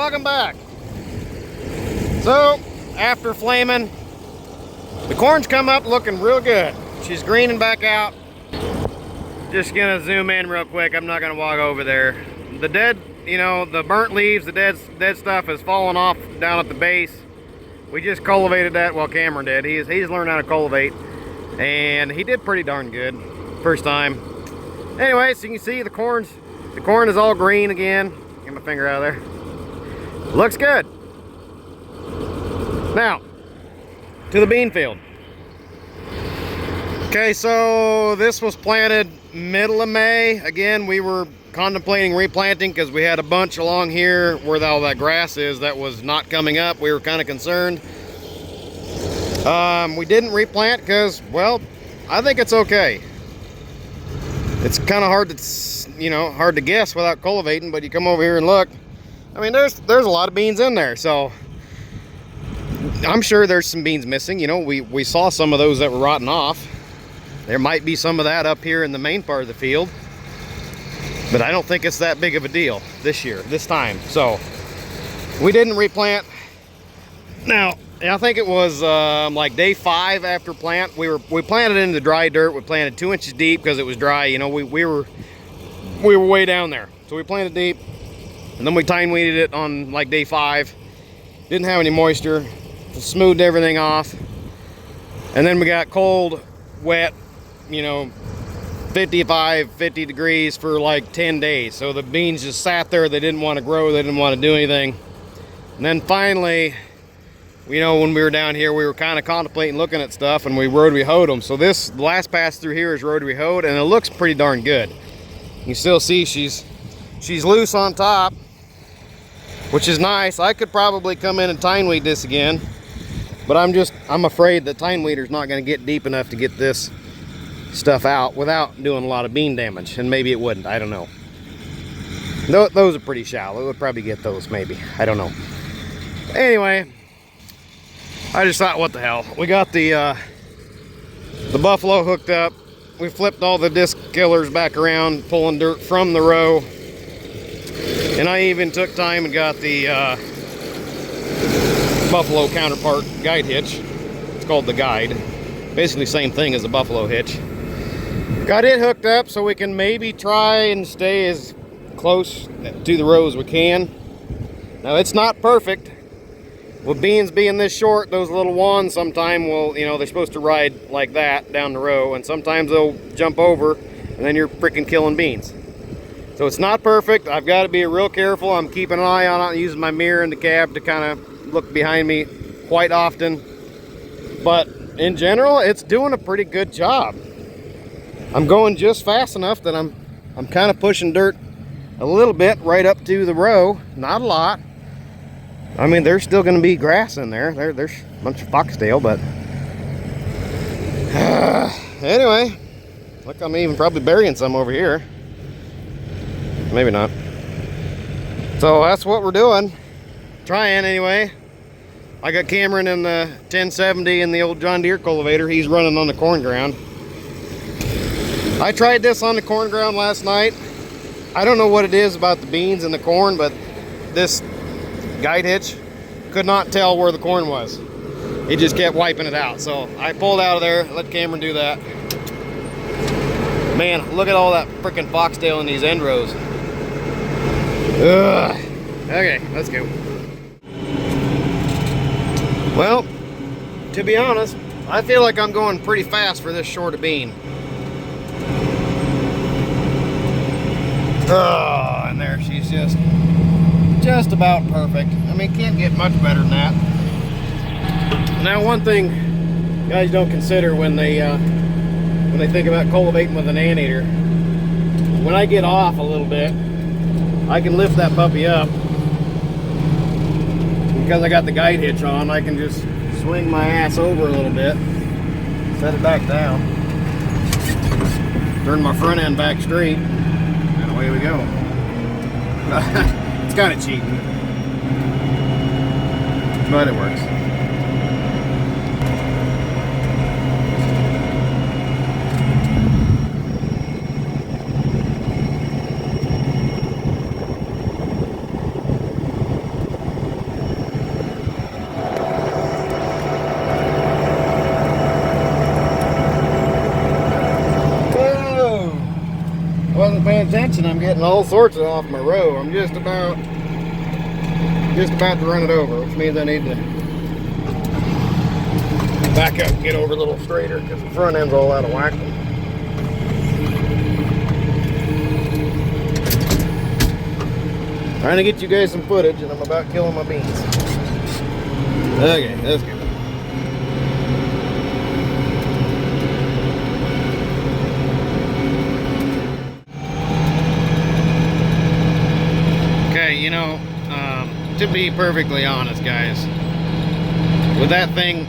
welcome back. So, after flaming, the corn's come up looking real good. She's greening back out. Just gonna zoom in real quick. I'm not gonna walk over there. The dead, you know, the burnt leaves, the dead stuff has fallen off down at the base. We just cultivated that, well, Cameron did. He's learned how to cultivate, and he did pretty darn good first time. Anyway, so you can see the corn is all green again. Get my finger out of there. Looks good. Now, to the bean field. Okay, so this was planted middle of May. Again, we were contemplating replanting because we had a bunch along here where all that grass is that was not coming up. We were kind of concerned. We didn't replant because, well, I think it's okay. It's kind of hard to, you know, hard to guess without cultivating, but you come over here and look. I mean, there's a lot of beans in there, so I'm sure there's some beans missing. You know, we saw some of those that were rotting off. There might be some of that up here in the main part of the field, but I don't think it's that big of a deal this time. So we didn't replant. Now, I think it was like day 5 after plant. We planted in the dry dirt. We planted 2 inches deep because it was dry. You know, we were way down there. So we planted deep, and then we tine weeded it on like day 5. Didn't have any moisture. Smoothed everything off. And then we got cold, wet, you know, 55, 50 degrees for like 10 days. So the beans just sat there. They didn't want to grow. They didn't want to do anything. And then finally, you know, when we were down here, we were kind of contemplating looking at stuff, and we rotary hoed them. So this last pass through here is rotary hoed, and it looks pretty darn good. You still see she's loose on top, which is nice. I could probably come in and tine weed this again, but I'm afraid the tine weeder's not going to get deep enough to get this stuff out without doing a lot of bean damage, and maybe it wouldn't. I don't know. Those are pretty shallow. It would probably get those, maybe. I don't know. Anyway, I just thought, what the hell? We got the buffalo hooked up. We flipped all the disc killers back around, pulling dirt from the row. And I even took time and got the buffalo counterpart guide hitch. It's called the guide. Basically same thing as the buffalo hitch. Got it hooked up so we can maybe try and stay as close to the row as we can. Now, it's not perfect. With beans being this short, those little ones sometime will, you know, they're supposed to ride like that down the row, and sometimes they'll jump over, and then you're freaking killing beans. So it's not perfect. I've got to be real careful. I'm keeping an eye on it, using my mirror in the cab to kind of look behind me quite often. But in general, it's doing a pretty good job. I'm going just fast enough that I'm kind of pushing dirt a little bit right up to the row. Not a lot. I mean, there's still going to be grass in there. There's a bunch of foxtail, but anyway, look, I'm even probably burying some over here. Maybe not. So that's what we're doing. Trying anyway. I got Cameron in the 1070 in the old John Deere cultivator. He's running on the corn ground. I tried this on the corn ground last night. I don't know what it is about the beans and the corn, but this guide hitch could not tell where the corn was. He just kept wiping it out. So I pulled out of there, let Cameron do that. Man, look at all that freaking foxtail in these end rows. Ugh. Okay, let's go. Well, to be honest, I feel like I'm going pretty fast for this short of bean. Oh, and there she's just about perfect. I mean, can't get much better than that. Now, one thing guys don't consider when they think about cultivating with an anteater, when I get off a little bit, I can lift that puppy up. Because I got the guide hitch on, I can just swing my ass over a little bit, set it back down, turn my front end back straight, and away we go. It's kind of cheating, but it works. wasn't paying attention, I'm getting all sorts of off my row. I'm just about to run it over, which means I need to back up and get over a little straighter because the front end's all out of whack. Trying to get you guys some footage, and I'm about killing my beans. Okay, that's good. Okay, you know, to be perfectly honest, guys, with that thing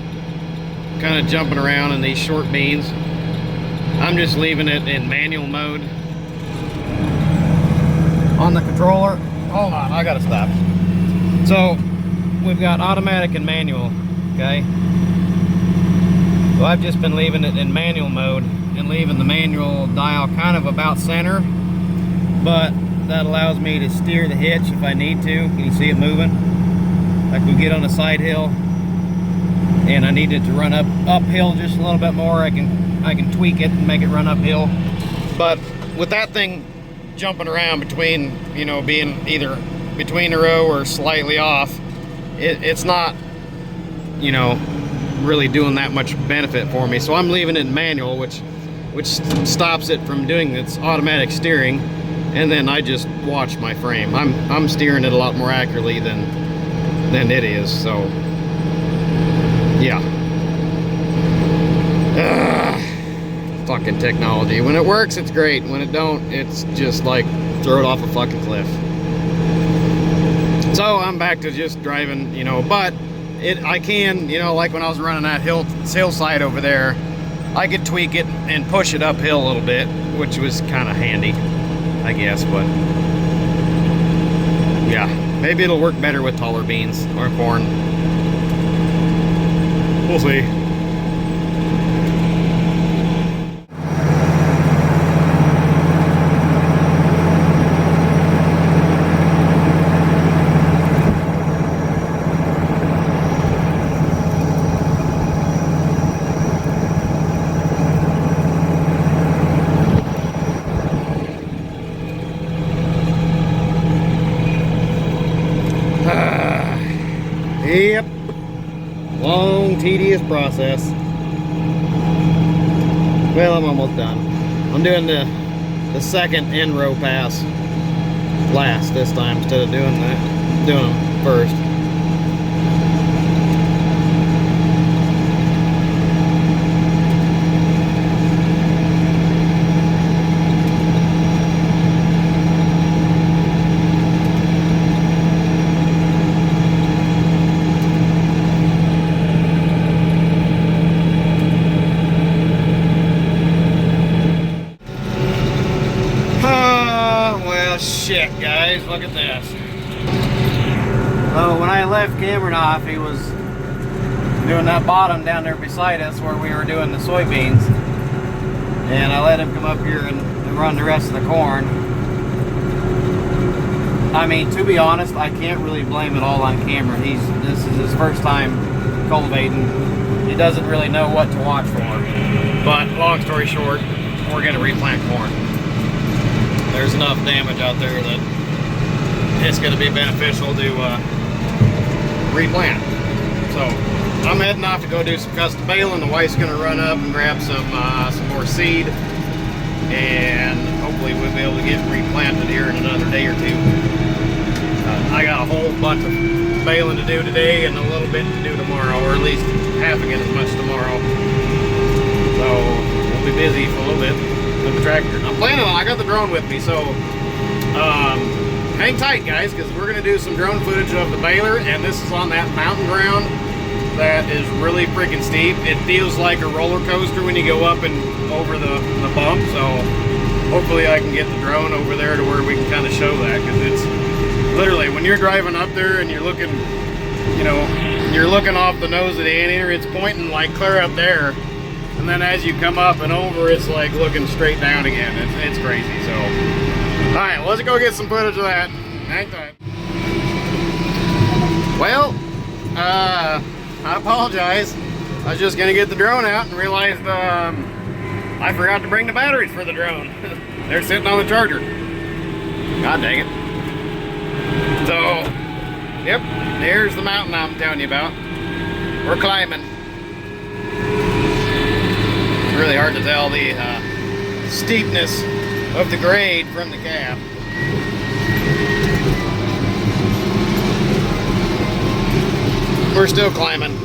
kind of jumping around in these short beans, I'm just leaving it in manual mode on the controller. Hold on, I gotta stop. So we've got automatic and manual, okay? So I've just been leaving it in manual mode and leaving the manual dial kind of about center, but that allows me to steer the hitch if I need to. You can see it moving. Like we get on a side hill and I need it to run uphill just a little bit more, I can tweak it and make it run uphill. But with that thing jumping around between, you know, being either between a row or slightly off, it's not, you know, really doing that much benefit for me. So I'm leaving it in manual, which stops it from doing its automatic steering, and then I just watch my frame. I'm steering it a lot more accurately than it is. So yeah. Fucking technology. When it works, it's great. When it don't, it's just like throw it off a fucking cliff. So I'm back to just driving, you know, but I can, you know, like when I was running that hillside over there, I could tweak it and push it uphill a little bit, which was kind of handy, I guess. But yeah, maybe it'll work better with taller beans or corn. We'll see. Yep. Long, tedious process. Well, I'm almost done. I'm doing the second end row pass last this time instead of doing them first. Shit, guys, look at this. So when I left Cameron off, he was doing that bottom down there beside us where we were doing the soybeans, and I let him come up here and run the rest of the corn. I mean, to be honest, I can't really blame it all on Cameron. This is his first time cultivating. He doesn't really know what to watch for. But long story short, we're gonna replant corn. There's enough damage out there that it's going to be beneficial to replant. So I'm heading off to go do some custom baling. The wife's going to run up and grab some more seed, and hopefully we'll be able to get replanted here in another day or two. I got a whole bunch of baling to do today and a little bit to do tomorrow, or at least half again as much tomorrow. So we'll be busy for a little bit with the tractor. I'm planning on, I got the drone with me, so hang tight, guys, because we're going to do some drone footage of the baler, and this is on that mountain ground that is really freaking steep. It feels like a roller coaster when you go up and over the bump, so hopefully I can get the drone over there to where we can kind of show that, because it's literally, when you're driving up there and you're looking, you know, you're looking off the nose of the anteater, it's pointing like clear up there. And then as you come up and over, it's like looking straight down again. It's crazy. So, all right, let's go get some footage of that. Hang tight. Well, I apologize. I was just gonna get the drone out and realized I forgot to bring the batteries for the drone. They're sitting on the charger. God dang it. So, yep, there's the mountain I'm telling you about. We're climbing. It's really hard to tell the steepness of the grade from the cab. We're still climbing.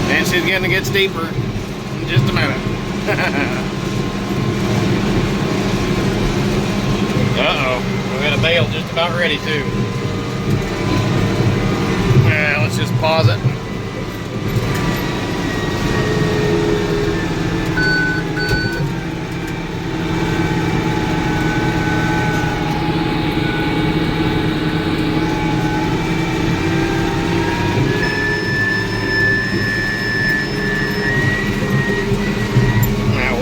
And she's going to get steeper in just a minute. Uh-oh. We got a bale just about ready too. Yeah, let's just pause it.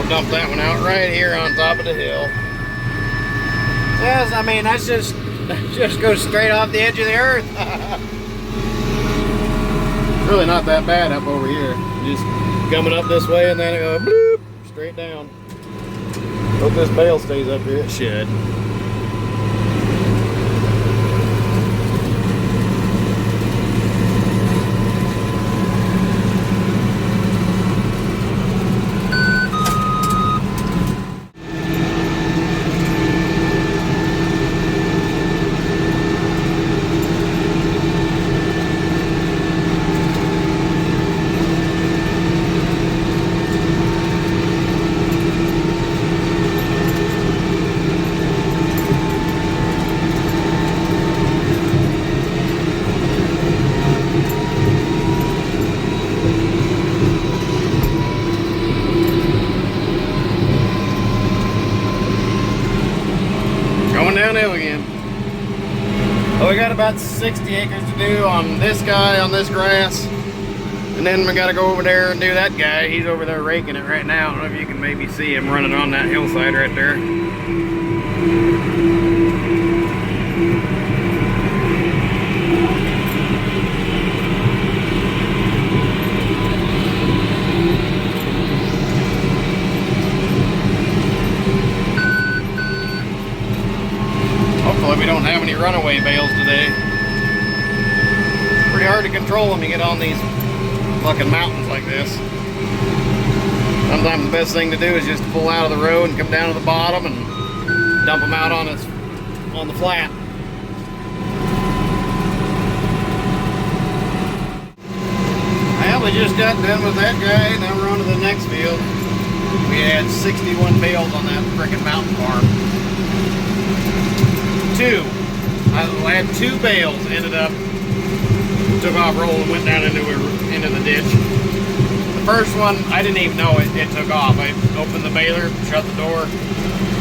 Dump that one out right here on top of the hill. Yes, I mean that's just goes straight off the edge of the earth. Really not that bad up over here. Just coming up this way and then it goes bloop, straight down. Hope this bale stays up here. It should. Downhill again. Well, we got about 60 acres to do on this guy, on this grass. And then we got to go over there and do that guy. He's over there raking it right now. I don't know if you can maybe see him running on that hillside right there. Hopefully we don't have any runaway bales today. Pretty hard to control them. You get on these fucking mountains like this. Sometimes the best thing to do is just pull out of the road and come down to the bottom and dump them out on the flat. Well, we just got done with that guy. Now we're on to the next field. We had 61 bales on that frickin' mountain farm. I had two bales ended up, took off roll and went down into the ditch. The first one, I didn't even know it took off. I opened the baler, shut the door.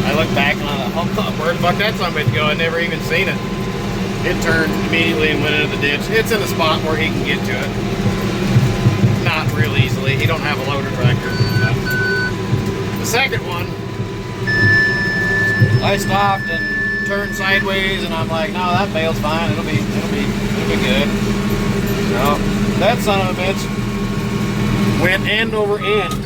I looked back and I thought, oh, where the fuck that son of a bitch go? I'd never even seen it. It turned immediately and went into the ditch. It's in a spot where he can get to it. Not real easily. He don't have a loader tractor. The second one, I stopped and turned sideways, and I'm like, no, that bale's fine. It'll be good. So that son of a bitch went end over end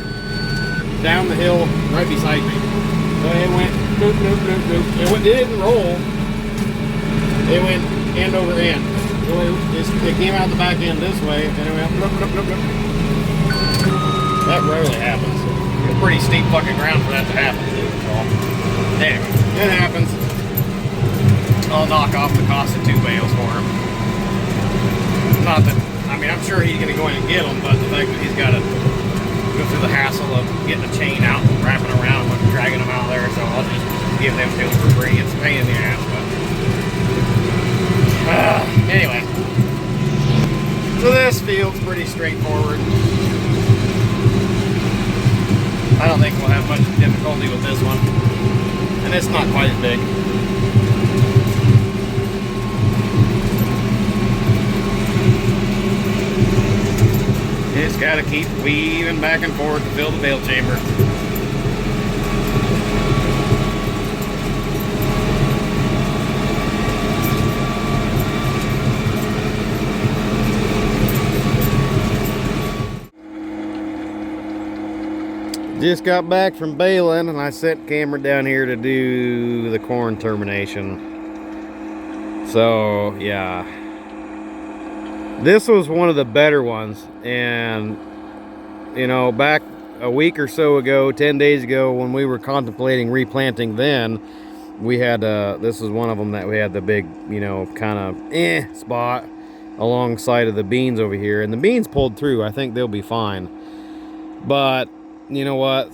down the hill right beside me. So it went doop, doop, doop, doop. It didn't roll. It went end over end. So it came out the back end this way, and it went bloop, bloop, bloop, bloop. That rarely happens. It's pretty steep fucking ground for that to happen. So anyway, it happens. I'll knock off the cost of 2 bales for him. Not that, I mean, I'm sure he's going to go in and get them, but the fact that he's got to go through the hassle of getting a chain out and wrapping around them and dragging them out there, so I'll just give them to him for free. It's a pain in the ass, but anyway. So this field's pretty straightforward. I don't think we'll have much difficulty with this one, and it's not quite as big. Just gotta keep weaving back and forth to fill the bale chamber. Just got back from baling and I set camera down here to do the corn termination. So yeah, this was one of the better ones. And you know, back a week or so ago, 10 days ago, when we were contemplating replanting, then we had this is one of them that we had the big, you know, kind of spot alongside of the beans over here, and the beans pulled through. I think they'll be fine. But you know what,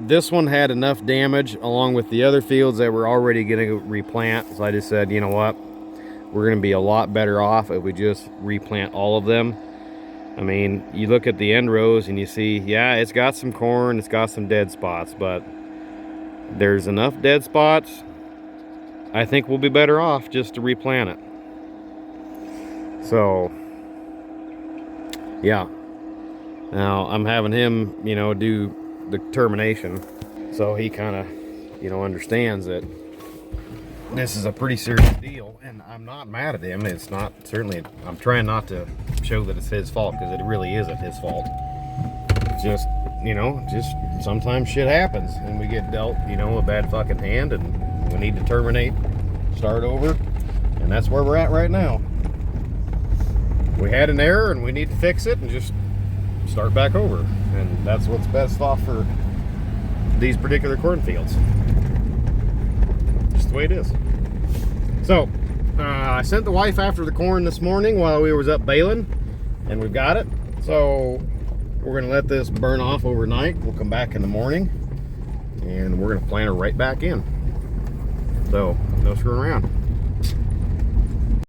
this one had enough damage along with the other fields that we're already going to replant. So I just said, you know what, we're going to be a lot better off if we just replant all of them. I mean, you look at the end rows and you see, yeah, it's got some corn, it's got some dead spots, but there's enough dead spots. I think we'll be better off just to replant it. So yeah, now I'm having him, you know, do the termination, so he kind of, you know, understands that this is a pretty serious deal. And I'm not mad at him. It's not, certainly, I'm trying not to show that it's his fault, because it really isn't his fault. It's just, you know, just sometimes shit happens and we get dealt, you know, a bad fucking hand and we need to terminate, start over, and that's where we're at right now. We had an error and we need to fix it and just start back over, and that's what's best off for these particular cornfields. Just the way it is. So I sent the wife after the corn this morning while we was up baling, and we've got it. So we're gonna let this burn off overnight. We'll come back in the morning and we're gonna plant her right back in. So no screwing around.